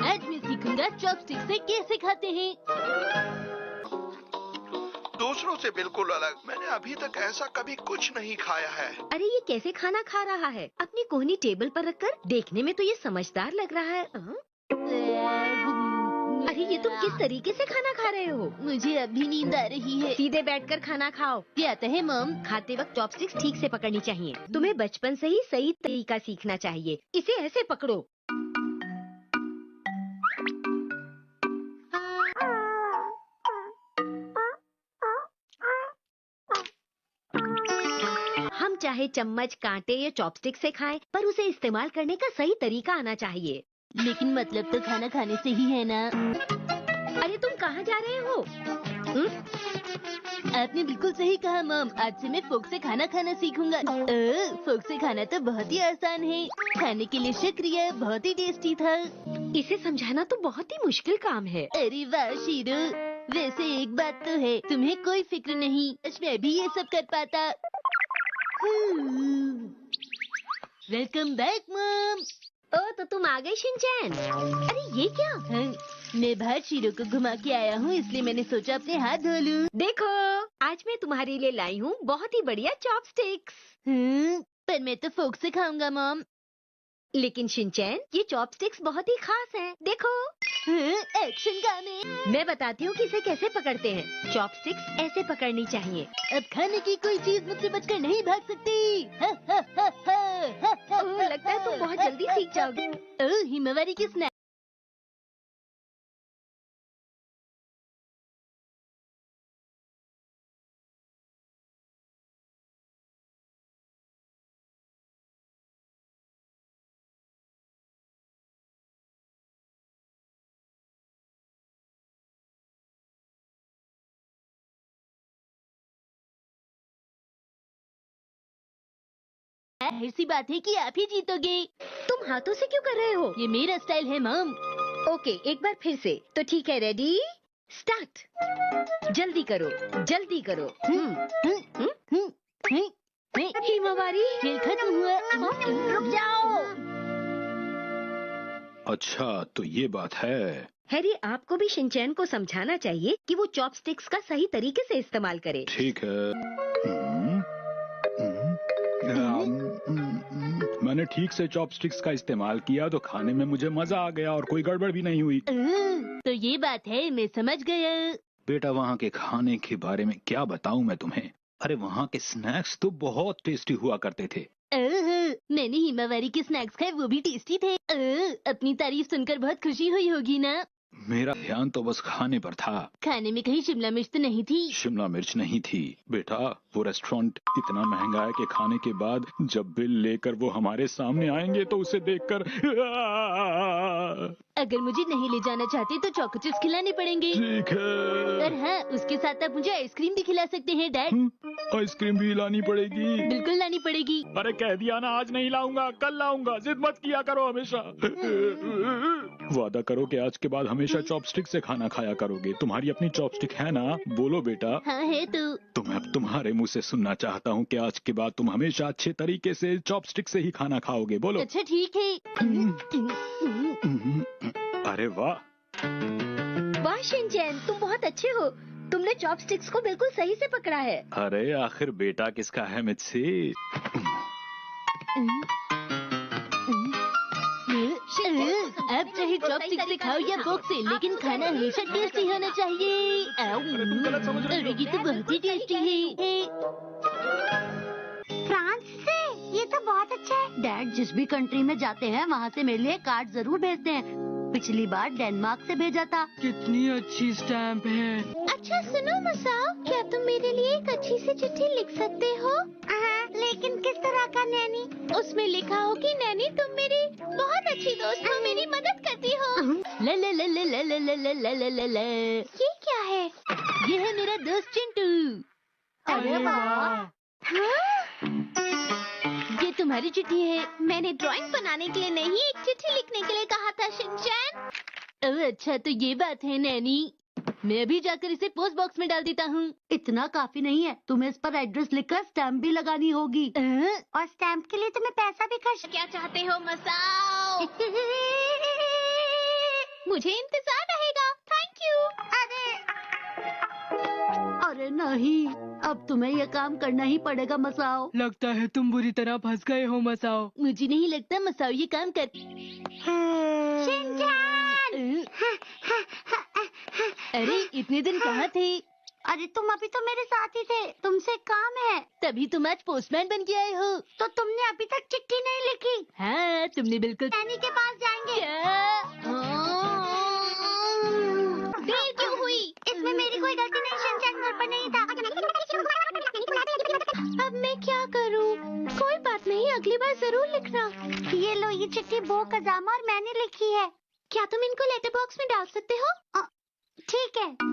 आज मैं सीखूंगा चॉपस्टिक से कैसे खाते हैं। दूसरों से बिल्कुल अलग। मैंने अभी तक ऐसा कभी कुछ नहीं खाया है। अरे ये कैसे खाना खा रहा है? अपनी कोहनी टेबल पर रखकर। देखने में तो ये समझदार लग रहा है। अरे ये तुम किस तरीके से खाना खा रहे हो? मुझे अभी नींद आ रही है। सीधे बैठकर खाना खाओ। क्या आता है मॉम? खाते वक्त चॉपस्टिक्स ठीक से पकड़नी चाहिए। तुम्हें बचपन से ही सही तरीका सीखना चाहिए। इसे ऐसे पकड़ो। हम चाहे चम्मच, कांटे या चॉपस्टिक से खाएं, पर उसे इस्तेमाल करने का सही तरीका आना चाहिए। लेकिन मतलब तो खाना खाने से ही है ना। अरे तुम कहाँ जा रहे हो? आपने बिल्कुल सही कहा मॉम। आज से मैं फोक से खाना खाना सीखूंगा। फोक से खाना तो बहुत ही आसान है। खाने के लिए शुक्रिया, बहुत ही टेस्टी था। इसे समझाना तो बहुत ही मुश्किल काम है। अरे वाह शीरू, वैसे एक बात तो है, तुम्हें कोई फिक्र नहीं, मैं भी ये सब कर पाता। Welcome back mom. ओ तो तुम आ गए शिनचैन। अरे ये क्या? मैं बाहर शीरो को घुमा के आया हूँ, इसलिए मैंने सोचा अपने हाथ धो लूं। देखो आज मैं तुम्हारे लिए लाई हूँ बहुत ही बढ़िया चॉपस्टिक्स। पर मैं तो फोक से खाऊंगा मॉम। लेकिन शिनचैन ये चॉपस्टिक्स बहुत ही खास हैं। देखो एक्शन काम है। मैं बताती हूँ कि इसे कैसे पकड़ते हैं। चॉपस्टिक्स ऐसे पकड़नी चाहिए। अब खाने की कोई चीज मुझसे बचकर नहीं भाग सकती। लगता है तुम बहुत जल्दी सीख जाओगे। हिमावरी की स्नैक। ऐसी बात है कि आप ही जीतोगे। तुम हाथों से क्यों कर रहे हो? ये मेरा स्टाइल है मॉम। ओके एक बार फिर से। तो ठीक है, रेडी स्टार्ट। जल्दी करो, जल्दी करो। हिमावरी खेल खत्म हुआ। रुक जाओ। अच्छा तो ये बात है। हैरी आपको भी शिनचैन को समझाना चाहिए कि वो चॉपस्टिक्स का सही तरीके से इस्तेमाल करे। ठीक है। मैंने ठीक से चॉपस्टिक्स का इस्तेमाल किया तो खाने में मुझे मजा आ गया और कोई गड़बड़ भी नहीं हुई। तो ये बात है, मैं समझ गया। बेटा वहाँ के खाने के बारे में क्या बताऊँ मैं तुम्हें। अरे वहाँ के स्नैक्स तो बहुत टेस्टी हुआ करते थे। मैंने हिमावरी के स्नैक्स खाए, वो भी टेस्टी थे। अपनी तारीफ सुनकर बहुत खुशी हुई होगी ना। मेरा ध्यान तो बस खाने पर था। खाने में कहीं शिमला मिर्च तो नहीं थी? शिमला मिर्च नहीं थी बेटा। वो रेस्टोरेंट इतना महंगा है कि खाने के बाद जब बिल लेकर वो हमारे सामने आएंगे तो उसे देखकर अगर मुझे नहीं ले जाना चाहते तो चॉको चिप्स खिलाने पड़ेंगे। ठीक है। और हाँ, उसके साथ आप मुझे आइसक्रीम भी खिला सकते हैं डैड। आइसक्रीम भी लानी पड़ेगी? बिल्कुल लानी पड़ेगी। अरे कह दिया ना, आज नहीं लाऊंगा, कल लाऊंगा। जिद मत किया करो हमेशा। वादा करो कि आज के बाद हमेशा चॉपस्टिक से खाना खाया करोगे। तुम्हारी अपनी चॉपस्टिक है ना? बोलो बेटा। हाँ है तो मैं अब तुम्हारे मुंह से सुनना चाहता हूँ कि आज के बाद तुम हमेशा अच्छे तरीके से चॉपस्टिक से ही खाना खाओगे। बोलो। अच्छा ठीक है। अरे वाह। वाह शिनचैन, तुम बहुत अच्छे हो। तुमने चॉपस्टिक्स को बिल्कुल सही से पकड़ा है। अरे आखिर बेटा किसका है मुझसे? आप चाहे चॉपस्टिक से खाओ या फोक से, लेकिन खाना हमेशा टेस्टी होना चाहिए। अरे ये तो बहुत ही टेस्टी है। फ्रांस से? ये तो बहुत अच्छा है। डैड जिस भी कंट्री में जाते हैं वहाँ से मेरे लिए कार्ड जरूर भेजते हैं। पिछली बार डेनमार्क से भेजा था। कितनी अच्छी स्टैम्प है। अच्छा सुनो मसाओ, क्या तुम मेरे लिए एक अच्छी सी चिट्ठी लिख सकते हो? लेकिन किस तरह का नैनी? उसमें लिखा हो कि नैनी तुम मेरी बहुत अच्छी दोस्त हो, मेरी मदद करती हो। ला ला ला ला ला ला ला ला ला ला ला। ये क्या है? ये है मेरा दोस्त चिंटू। अरे वाह। ये तुम्हारी चिट्ठी है। मैंने ड्राइंग बनाने के लिए नहीं, एक चिट्ठी लिखने के लिए कहा था शिनचैन। ओह अच्छा तो ये बात है नैनी। मैं अभी जाकर इसे पोस्ट बॉक्स में डाल देता हूँ। इतना काफी नहीं है, तुम्हें इस पर एड्रेस लिखकर स्टैम्प भी लगानी होगी। और स्टैम्प के लिए तुम्हें पैसा भी खर्च। क्या चाहते हो मसाओ? मुझे इंतजार रहेगा। Thank you. अरे नहीं, अब तुम्हें यह काम करना ही पड़ेगा मसाओ। लगता है तुम बुरी तरह फंस गए हो मसाओ। मुझे नहीं लगता मसाओ ये काम कर। अरे इतने दिन कहाँ थे? अरे तुम अभी तो मेरे साथ ही थे, तुमसे काम है। तभी तुम आज पोस्टमैन बन के आए हो। तो तुमने अभी तक चिट्ठी नहीं लिखी। हाँ तुमने बिल्कुल। नैनी के पास जाएंगे। देर क्यों हुई? इसमें मेरी कोई गलती नहीं, शिनचैन घर पर नहीं था। अब मैं क्या करूं? कोई बात नहीं, अगली बार जरूर लिखना। ये लो, ये चिट्ठी बो कजामा और मैंने लिखी है। क्या तुम इनको लेटर बॉक्स में डाल सकते हो? ठीक है।